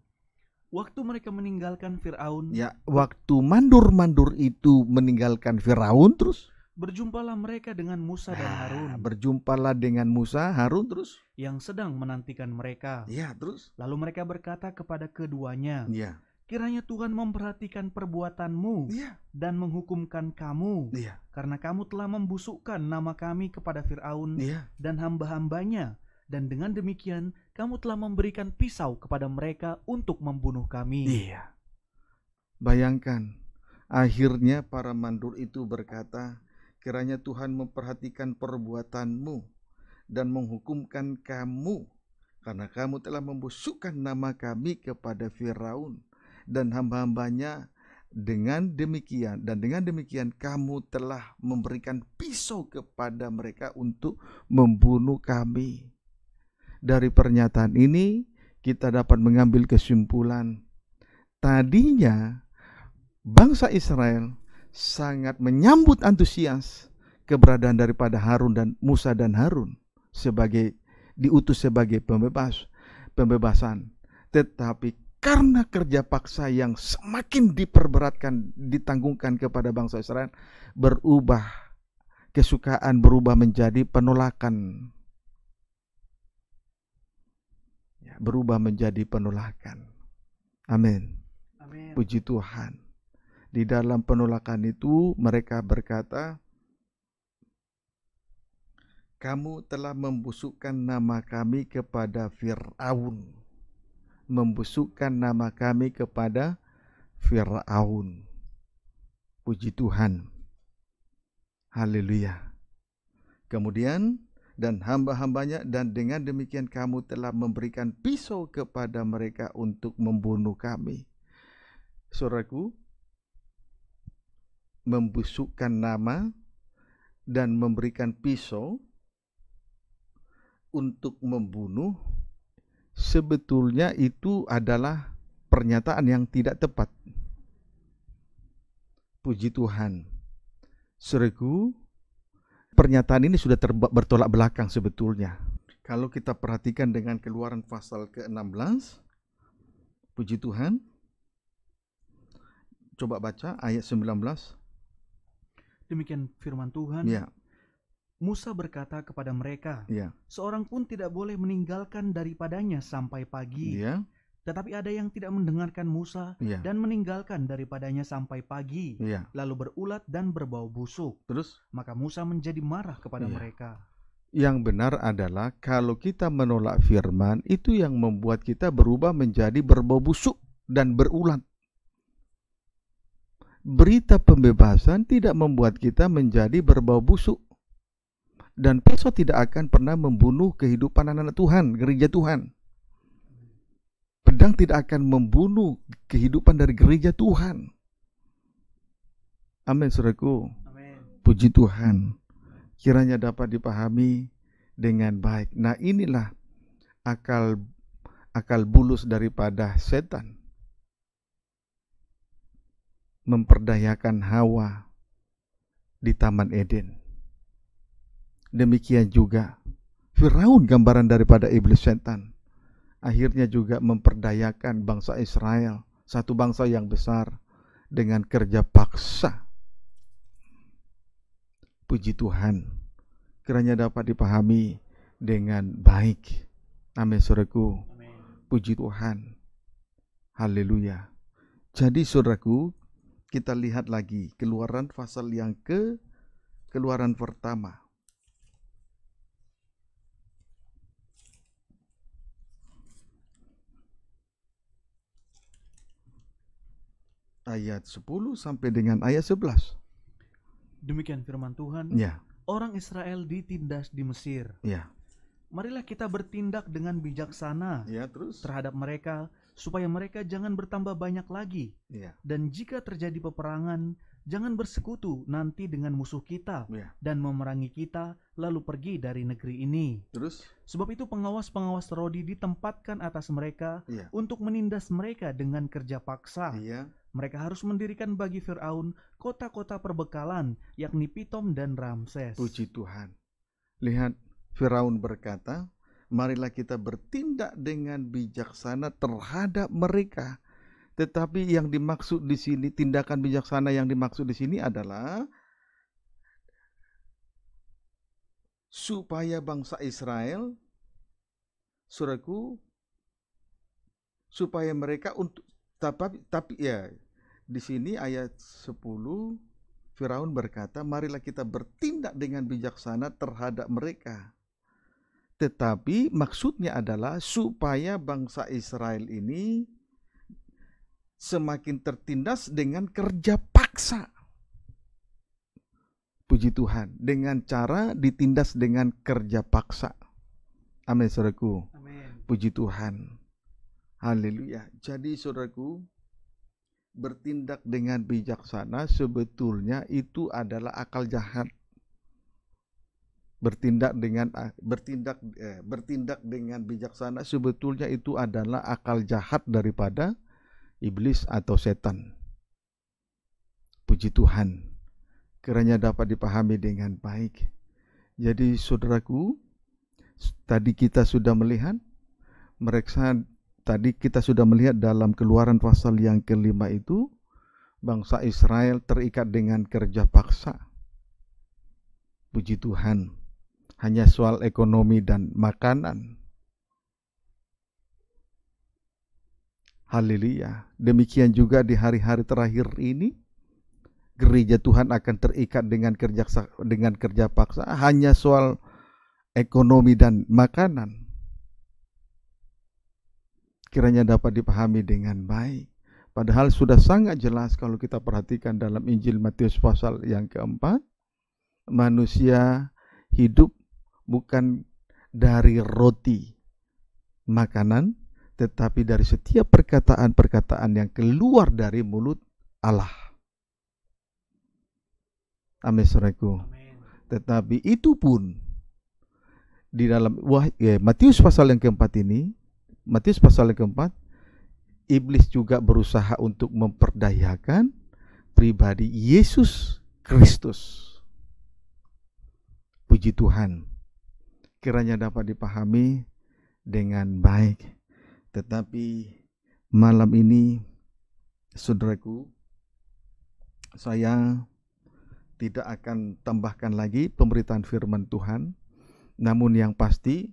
Waktu mereka meninggalkan Fir'aun, Ya, waktu mandur-mandur itu meninggalkan Firaun, terus berjumpalah mereka dengan Musa dan Harun berjumpalah dengan Musa, Harun, terus yang sedang menantikan mereka. ya, terus Lalu mereka berkata kepada keduanya, ya, kiranya Tuhan memperhatikan perbuatanmu ya, dan menghukumkan kamu, ya, karena kamu telah membusukkan nama kami kepada Fir'aun ya, dan hamba-hambanya, dan dengan demikian kamu telah memberikan pisau kepada mereka untuk membunuh kami. iya. Bayangkan, akhirnya para mandur itu berkata, kiranya Tuhan memperhatikan perbuatanmu dan menghukumkan kamu, karena kamu telah membusukkan nama kami kepada Firaun dan hamba-hambanya. Dengan demikian kamu telah memberikan pisau kepada mereka untuk membunuh kami. Dari pernyataan ini kita dapat mengambil kesimpulan, tadinya bangsa Israel sangat menyambut antusias keberadaan daripada Harun dan Musa dan Harun sebagai diutus sebagai pembebasan. Tetapi karena kerja paksa yang semakin diperberatkan, ditanggungkan kepada bangsa Israel, kesukaan berubah menjadi penolakan. Ya, berubah menjadi penolakan. Amin. Amin. Puji Tuhan. Di dalam penolakan itu mereka berkata, kamu telah membusukkan nama kami kepada Fir'aun. Membusukkan nama kami kepada Fir'aun. Puji Tuhan. Haleluya. Kemudian, dan hamba-hambanya, dan dengan demikian kamu telah memberikan pisau kepada mereka untuk membunuh kami. Saudaraku, membusukkan nama dan memberikan pisau untuk membunuh, sebetulnya itu adalah pernyataan yang tidak tepat. Puji Tuhan. Saudaraku, pernyataan ini sudah bertolak belakang sebetulnya. Kalau kita perhatikan dengan Keluaran pasal ke-16, puji Tuhan. Coba baca ayat 19. Demikian firman Tuhan. Ya. Musa berkata kepada mereka, Ya. seorang pun tidak boleh meninggalkan daripadanya sampai pagi. Ya. Tetapi ada yang tidak mendengarkan Musa Ya. dan meninggalkan daripadanya sampai pagi, Ya. lalu berulat dan berbau busuk. Terus Maka Musa menjadi marah kepada Ya. mereka. yang benar adalah kalau kita menolak firman, itu yang membuat kita berubah menjadi berbau busuk dan berulat. Berita pembebasan tidak membuat kita menjadi berbau busuk. Dan pisau tidak akan pernah membunuh kehidupan anak-anak Tuhan, gereja Tuhan. Pedang tidak akan membunuh kehidupan dari gereja Tuhan. Amin, saudaraku. Amin. Puji Tuhan. Kiranya dapat dipahami dengan baik. Nah, inilah akal bulus daripada setan. Memperdayakan Hawa di Taman Eden. Demikian juga Firaun, gambaran daripada iblis setan, akhirnya juga memperdayakan bangsa Israel, satu bangsa yang besar, dengan kerja paksa. Puji Tuhan, kiranya dapat dipahami dengan baik. Amin, saudaraku. Amin. Puji Tuhan. Haleluya. Jadi saudaraku, kita lihat lagi Keluaran pasal yang Keluaran pertama. Ayat 10 sampai dengan ayat 11. Demikian firman Tuhan. Ya, Orang Israel ditindas di Mesir. ya. Marilah kita bertindak dengan bijaksana Ya, terus. terhadap mereka, supaya mereka jangan bertambah banyak lagi. Ya, Dan jika terjadi peperangan, jangan bersekutu nanti dengan musuh kita ya. dan memerangi kita, lalu pergi dari negeri ini. Terus. Sebab itu pengawas-pengawas Rodi ditempatkan atas mereka Ya. untuk menindas mereka dengan kerja paksa. Iya. Mereka harus mendirikan bagi Firaun kota-kota perbekalan, yakni Pitom dan Ramses. Puji Tuhan. Lihat, Firaun berkata, marilah kita bertindak dengan bijaksana terhadap mereka. Tetapi yang dimaksud di sini, tindakan bijaksana yang dimaksud di sini adalah supaya bangsa Israel, saudaraku, supaya mereka untuk tapi ya, di sini ayat 10 Firaun berkata, marilah kita bertindak dengan bijaksana terhadap mereka. Tetapi maksudnya adalah supaya bangsa Israel ini semakin tertindas dengan kerja paksa. Puji Tuhan, dengan cara ditindas dengan kerja paksa. Amin, saudaraku. Amin. Puji Tuhan. Haleluya. Jadi saudaraku, bertindak dengan bijaksana sebetulnya itu adalah akal jahat. Bertindak dengan bijaksana sebetulnya itu adalah akal jahat daripada iblis atau setan. Puji Tuhan. Kiranya dapat dipahami dengan baik. Jadi saudaraku, tadi kita sudah melihat tadi kita sudah melihat dalam Keluaran pasal yang kelima itu, bangsa Israel terikat dengan kerja paksa. Puji Tuhan, hanya soal ekonomi dan makanan. Haleluya. Demikian juga di hari-hari terakhir ini, gereja Tuhan akan terikat dengan kerja paksa, hanya soal ekonomi dan makanan. Kiranya dapat dipahami dengan baik. Padahal sudah sangat jelas kalau kita perhatikan dalam Injil Matius pasal yang keempat, manusia hidup bukan dari roti makanan, tetapi dari setiap perkataan-perkataan yang keluar dari mulut Allah. Amin, saudaraku. Tetapi itu pun di dalam Matius pasal yang keempat ini, Matius pasal yang keempat, iblis juga berusaha untuk memperdayakan pribadi Yesus Kristus. Puji Tuhan, kiranya dapat dipahami dengan baik. Tetapi malam ini, saudaraku, saya tidak akan tambahkan lagi pemberitaan firman Tuhan. Namun yang pasti,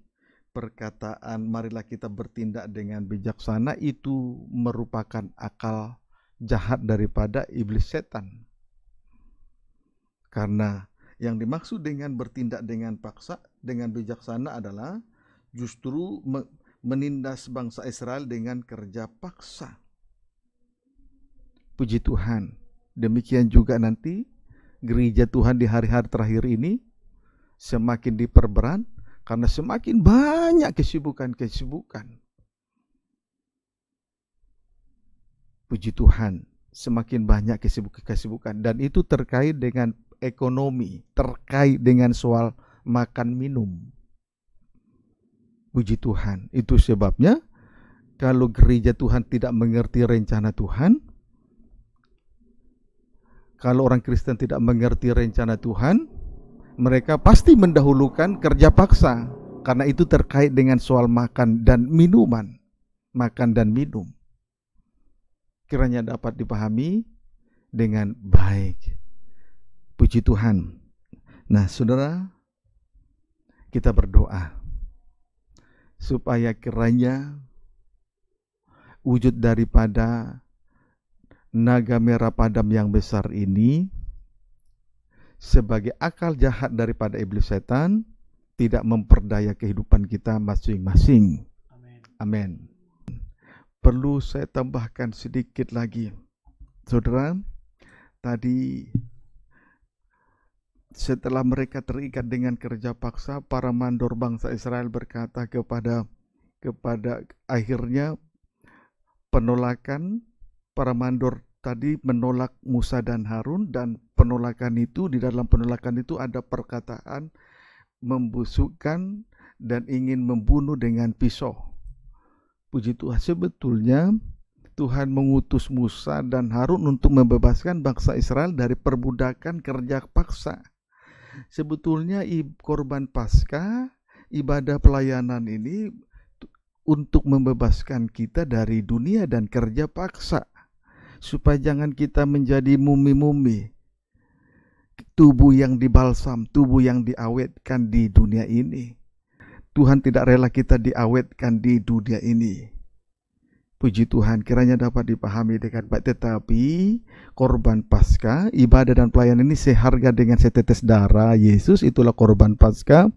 perkataan marilah kita bertindak dengan bijaksana itu merupakan akal jahat daripada iblis setan. Karena yang dimaksud dengan bertindak dengan paksa, dengan bijaksana adalah justru menindas bangsa Israel dengan kerja paksa. Puji Tuhan. Demikian juga nanti gereja Tuhan di hari-hari terakhir ini semakin diperberat karena semakin banyak kesibukan-kesibukan. Puji Tuhan, semakin banyak kesibukan dan itu terkait dengan ekonomi, terkait dengan soal makan minum. Puji Tuhan, itu sebabnya kalau gereja Tuhan tidak mengerti rencana Tuhan, kalau orang Kristen tidak mengerti rencana Tuhan, mereka pasti mendahulukan kerja paksa, karena itu terkait dengan soal makan dan minuman. Makan dan minum. Kiranya dapat dipahami dengan baik. Puji Tuhan. Nah, saudara, kita berdoa supaya kiranya wujud daripada naga merah padam yang besar ini sebagai akal jahat daripada iblis setan tidak memperdaya kehidupan kita masing-masing. Amin. Perlu saya tambahkan sedikit lagi. Saudara, tadi setelah mereka terikat dengan kerja paksa, para mandor bangsa Israel berkata kepada akhirnya penolakan. Para mandor tadi menolak Musa dan Harun, dan penolakan itu, di dalam penolakan itu ada perkataan membusukkan dan ingin membunuh dengan pisau. Puji Tuhan, sebetulnya Tuhan mengutus Musa dan Harun untuk membebaskan bangsa Israel dari perbudakan kerja paksa. Sebetulnya korban Paskah, ibadah pelayanan ini untuk membebaskan kita dari dunia dan kerja paksa. Supaya jangan kita menjadi mumi-mumi, tubuh yang dibalsam, tubuh yang diawetkan di dunia ini. Tuhan tidak rela kita diawetkan di dunia ini. Puji Tuhan, kiranya dapat dipahami dengan baik. Tetapi korban Paskah, ibadah dan pelayanan ini seharga dengan setetes darah Yesus. Itulah korban Paskah,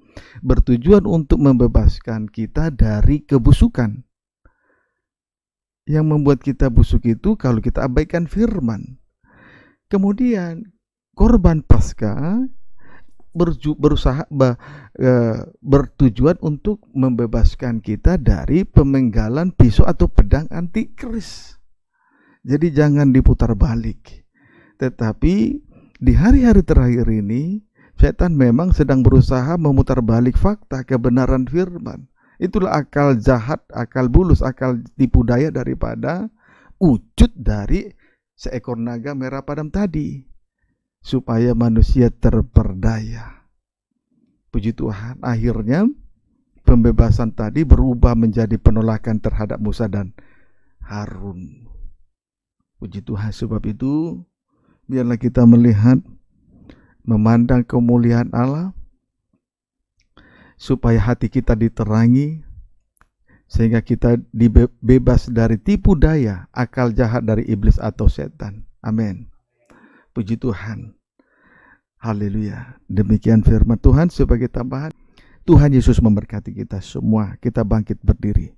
bertujuan untuk membebaskan kita dari kebusukan. Yang membuat kita busuk itu kalau kita abaikan firman. Kemudian korban Paskah bertujuan untuk membebaskan kita dari pemenggalan pisau atau pedang antikris. Jadi jangan diputar balik. Tetapi di hari-hari terakhir ini, setan memang sedang berusaha memutar balik fakta kebenaran firman. Itulah akal jahat, akal bulus, akal tipu daya daripada wujud dari seekor naga merah padam tadi. Supaya manusia terperdaya. Puji Tuhan, akhirnya pembebasan tadi berubah menjadi penolakan terhadap Musa dan Harun. Puji Tuhan, sebab itu biarlah kita melihat, memandang kemuliaan Allah, supaya hati kita diterangi, sehingga kita bebas dari tipu daya akal jahat dari iblis atau setan. Amin. Puji Tuhan. Haleluya. Demikian firman Tuhan. Sebagai tambahan, Tuhan Yesus memberkati kita semua. Kita bangkit berdiri.